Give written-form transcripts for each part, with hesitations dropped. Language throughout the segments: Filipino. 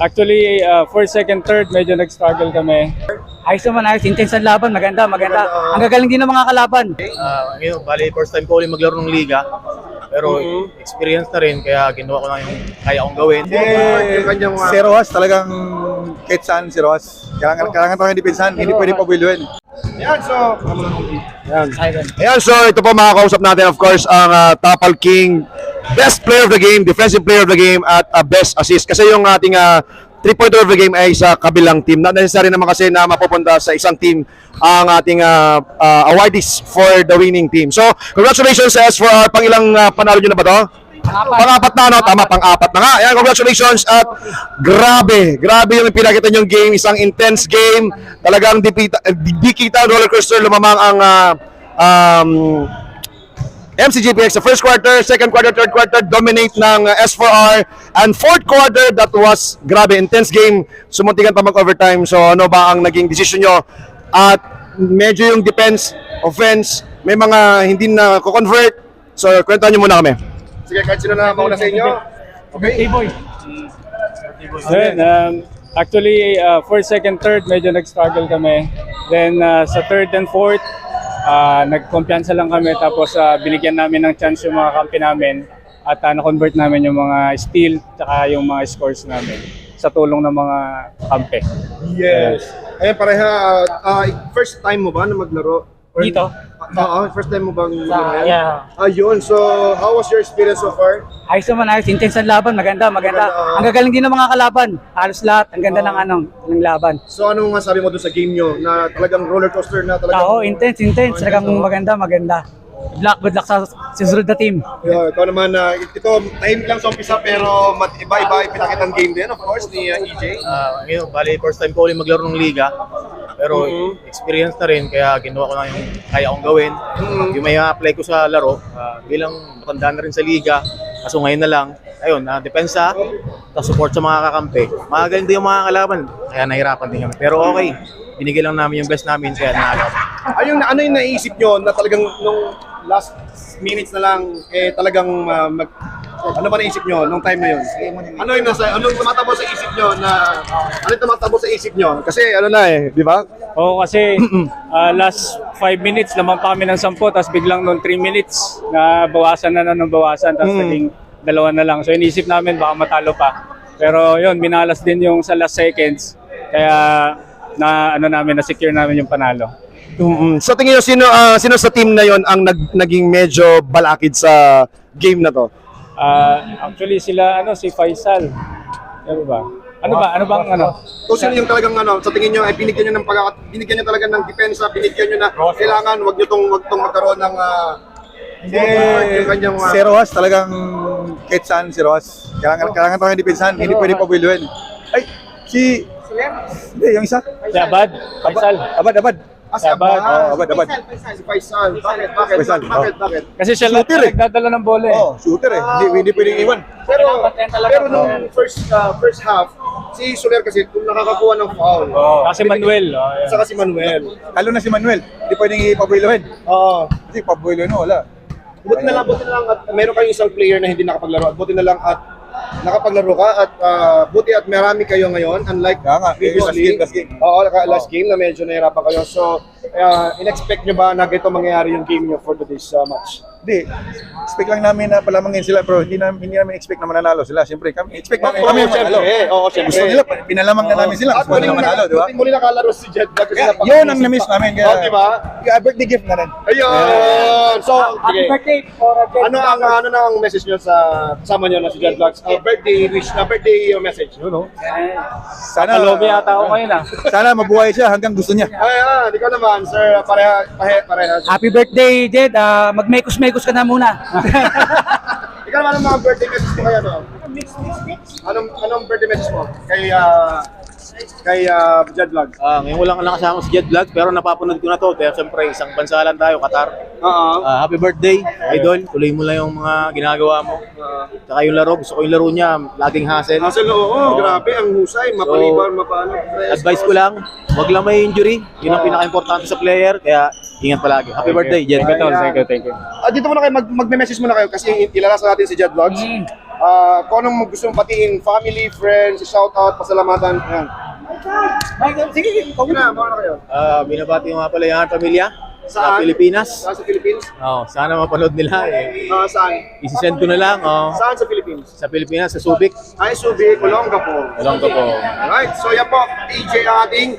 Actually, first, second, third, medyo nag-struggle kami. Ayos naman, ayos. Intense ang laban. Maganda, maganda. Ang gagaling din ng mga kalaban. Ngayon, bali, first time ko ulit maglaro ng liga. Pero experience na rin, kaya ginawa ko na yung kaya kong gawin. Si Rojas talagang kahit saan si Rojas. Kailangan talagang depensahan, hindi pwede pabuiluin. Ayan, so ito po makakausap natin of course ang Tapal King, best player of the game, defensive player of the game at best assist. Kasi yung ating 3-pointer of the game ay sa kabilang team. Not necessary naman kasi na mapupunta sa isang team ang ating awardees for the winning team. So, congratulations sa S4R. Pangilang panalo nyo na ba to? Pang-apat na, no? Tama, pang-apat na nga. Ayan, congratulations at grabe yung pinakita nyong game. Isang intense game. Talagang di kita roller coaster lumamang ang MCGPX sa first quarter, second quarter, third quarter, dominate ng S4R. And fourth quarter, that was grabe, intense game. Sumuntikan pa mag-overtime. So ano ba ang naging decision nyo? At medyo yung defense, offense, may mga hindi na convert. So kwentuhan nyo muna kami. Sige, kahit sino na mauna sa inyo. Okay. Then, actually, first, second, third, medyo nag-struggle kami. Then, sa third and fourth, nagkumpiyansa lang kami. Tapos, binigyan namin ng chance yung mga kampi namin. At na-convert namin yung mga steal, tsaka yung mga scores namin sa tulong ng mga kampi. Yes. Ayun, pareha. First time mo ba na maglaro? Or- Dito? Oo, first time mo bang maglaro? Yeah. Ayun, so how was your experience so far? Ayos naman, ayos. Intense ang laban. Maganda, maganda. Ang gagaling din ng mga kalaban. Halos lahat. Ang ganda ng laban. So ano nga sabi mo doon sa game nyo na talagang roller coaster na talagang... Oo, intense. Talagang maganda. Good luck sa susunod na team. Ikaw naman, ito tahimik lang sa umpisa pero iba-iba pinakitang game din, of course, ni EJ. Ngayon, bali, first time ko ulit maglaro ng liga. Pero experience na rin, kaya ginawa ko na yung kaya kong gawin. Yung may apply ko sa laro, bilang matanda na rin sa liga. Kaso ngayon na lang, ayun, depensa, support sa mga kakampi. Magaling din yung mga kalaban, kaya nahirapan din kami. Pero okay, binigay lang namin yung best namin, kaya nanalo. Ano yung naisip nyo na talagang nung last minutes na lang, talagang ano ba naisip nyo nung time na yun? Anong tumatabo sa isip nyo anong tumatabo sa isip nyo? Kasi ano na di ba? Oo, kasi last 5 minutes, lamang pa kami ng 10, tapos biglang noong 3 minutes, na bawasan ng bawasan, tapos naging 2 na lang. So inisip namin baka matalo pa. Pero yun, minalas din yung sa last seconds, kaya na-secure namin yung panalo. So tingin nyo, sino sa team na yon ang naging medyo balakid sa game na to? Actually si Faisal. Ano ba? Ano bang? Kung sino yung talagang sa tingin nyo, binigyan nyo binigyan nyo talaga ng depensa, binigyan nyo na kailangan, wag tong magkaroon ng Si Rojas talagang kahit saan si Rojas. Kailangan talagang depensahan, hindi pwede pabuiluin. Ay, hindi, yung isa. Si Abad, Faisal. Abad. Si Abad. Abad. Si Faisal. Faisal, Bakit? Kasi siya lang Shooter, nagdadala ng bola eh. Shooter hindi pwedeng iwan. Pero nung first half, si Soler kasi kung nakakakuha ng foul. Kasi Manuel. Saka si Manuel. Lalo na si Manuel, hindi pwedeng ipabuiluin. Kasi pabuiluin mo, wala. Buti na lang at meron kayong isang player na hindi nakapaglaro at buti na lang at nakapaglaro ka at buti at marami kayo ngayon unlike previously. Last game. Oo, last game na medyo nahirapan kayo. So, in-expect nyo ba na ganito mangyayari yung game nyo for today's match? Hindi. Expect lang namin na palamangin sila pero hindi namin expect na mananalo sila. Siyempre, expect namin mananalo. Oo, siyempre. Gusto nila, pinalamang na namin sila. At Gusto nila mananalo, di ba? muli nakalaro si Jet Black. Yun ang na-miss namin. Kaya, di ba? birthday gift na rin. Ayun! So, Happy sige. birthday for Jet. Ano na ang message nyo sa kasama nyo na si Jet Vlogs? Birthday message. Sana, Kalobe yata ako ngayon sana mabuhay siya hanggang gusto niya. Ay, ikaw naman, sir. Pareha. Happy birthday, Jed. Magmekos-mekos ka na muna. Ikaw naman ang mga birthday message mo kaya, no? Anong birthday message mo? Kay Jet Vlogs? Ngayon wala lang kasama si Jed Vlog, pero napapanood ko na to. Kaya siyempre, isang bansa lang tayo, Qatar. Happy birthday, idol. Tuloy mo lang yung mga ginagawa mo. Tsaka yung laro, gusto ko yung laro niya, laging hassle. Grabe, ang husay, mapalibar, Advice ko lang, wag lang may injury. Yun ang pinaka-importante sa player, kaya ingat palagi. Happy birthday, Jed. Thank you. Dito muna kayo, magme-message muna kayo kasi ilalasa natin si Jet Vlogs. Kung anong gusto mong patiin, family, friends, shoutout, pasalamatan. Yan. Sige, ikaw na. Muna kayo. Binabati ko nga pala yung pamilya sa Saan? Pilipinas. Saan sa Philippines? Sana mapanood nila eh. Saan? Isi-send ko na lang. Saan sa Philippines? Sa Pilipinas, sa Subic. Ay, Subic, Olongapo. Olongapo po. Alright, so yan po, DJ ang ating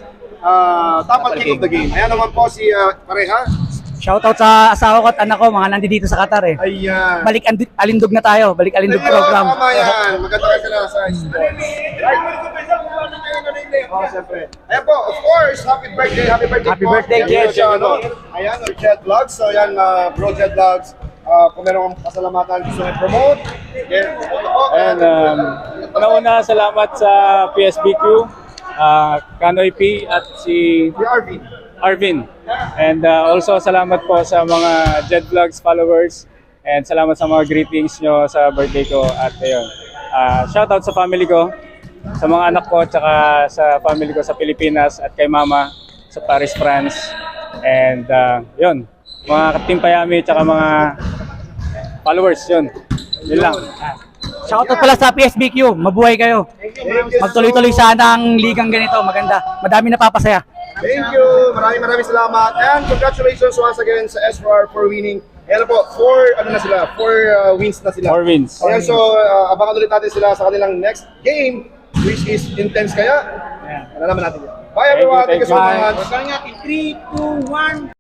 Tapal King of the Game. Ayan naman po si pareha. Shoutout sa asawa ko at anak ko, mga nandito sa Qatar eh. Ayan. Balik Alindog na tayo, balik Alindog program. Tama yan. Maganda ka na sa sports. Oh, siyempre. Ayan po, of course, happy birthday Happy po. birthday, Ayan, Jed. siya, ano? Ayan, Jet Vlogs. So yan, Bro Jet Vlogs. Kung meron kang pasalamatan, gusto nyo promote. Yeah, po. And una-una salamat sa PSBQ, Kanoy P at si Si Arvin. Arvin. And also salamat po sa mga Jed Vlogs followers and salamat sa mga greetings nyo sa birthday ko at ayun. Shoutout sa family ko, sa mga anak ko, tsaka sa family ko sa Pilipinas at kay mama sa Paris, France. And yun, mga Team Payami tsaka mga followers, yun. Yun lang. Shoutout pala sa PSBQ, mabuhay kayo. Magtuloy-tuloy sana ang ligang ganito, maganda. Madami napapasaya. Thank you. Maraming salamat. And congratulations once again sa SRR for winning. Ayan na po, 4 wins na sila. 4 wins. Ayan, so abangan ulit natin sila sa kanilang next game, which is intense kaya. Nalaman natin yan. Bye everyone. Thank you so Bye. much.